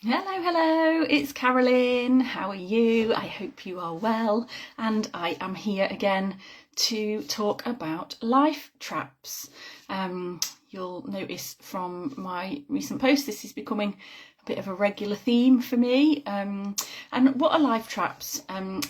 Hello, it's Carolyn. How are you? I hope you are well, and I am here again to talk about life traps. You'll notice from my recent post this is becoming a bit of a regular theme for me. And what are life traps?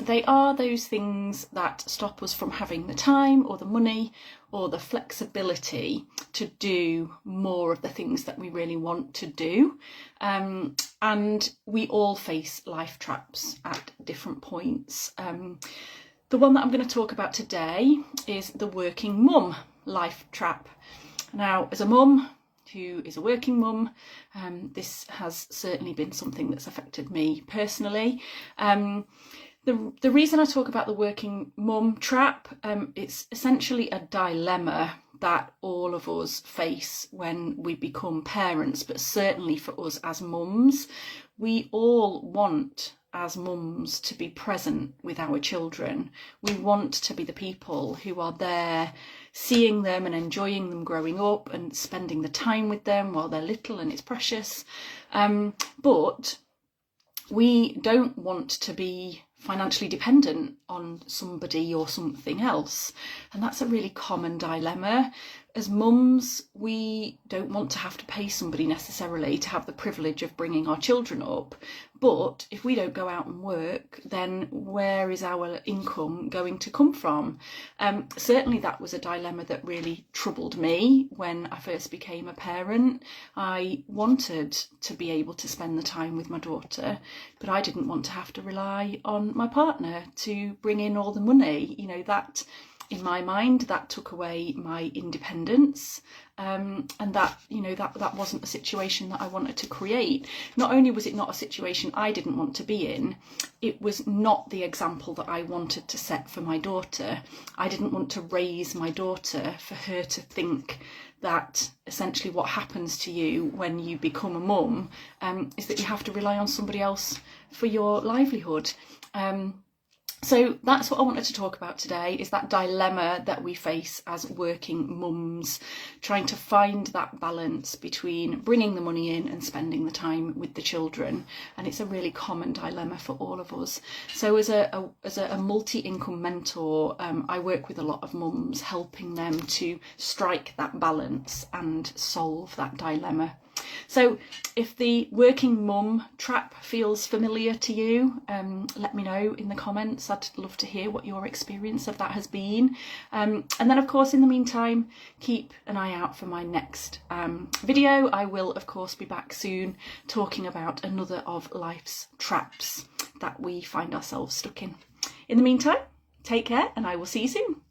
They are those things that stop us from having the time or the money or the flexibility to do more of the things that we really want to do. And we all face life traps at different points. The one that I'm going to talk about today is the working mum life trap. Now, as a mum who is a working mum, this has certainly been something that's affected me personally. The reason I talk about the working mum trap, it's essentially a dilemma that all of us face when we become parents, but certainly for us as mums, we all want as mums to be present with our children. We want to be the people who are there, seeing them and enjoying them growing up and spending the time with them while they're little and it's precious. But we don't want to be financially dependent on somebody or something else. And that's a really common dilemma. As mums, we don't want to have to pay somebody necessarily to have the privilege of bringing our children up. But if we don't go out and work, then where is our income going to come from? Certainly that was a dilemma that really troubled me when I first became a parent. I wanted to be able to spend the time with my daughter, but I didn't want to have to rely on my partner to bring in all the money. You know, that in my mind, that took away my independence. And that, you know, that wasn't a situation that I wanted to create. Not only was it not a situation I didn't want to be in, it was not the example that I wanted to set for my daughter. I didn't want to raise my daughter for her to think that essentially what happens to you when you become a mum is that you have to rely on somebody else for your livelihood. So that's what I wanted to talk about today, is that dilemma that we face as working mums, trying to find that balance between bringing the money in and spending the time with the children. And it's a really common dilemma for all of us. So as a multi-income mentor, I work with a lot of mums, helping them to strike that balance and solve that dilemma. So if the working mum trap feels familiar to you, let me know in the comments. I'd love to hear what your experience of that has been. And then, of course, in the meantime, keep an eye out for my next video. I will, of course, be back soon talking about another of life's traps that we find ourselves stuck in. In the meantime, take care and I will see you soon.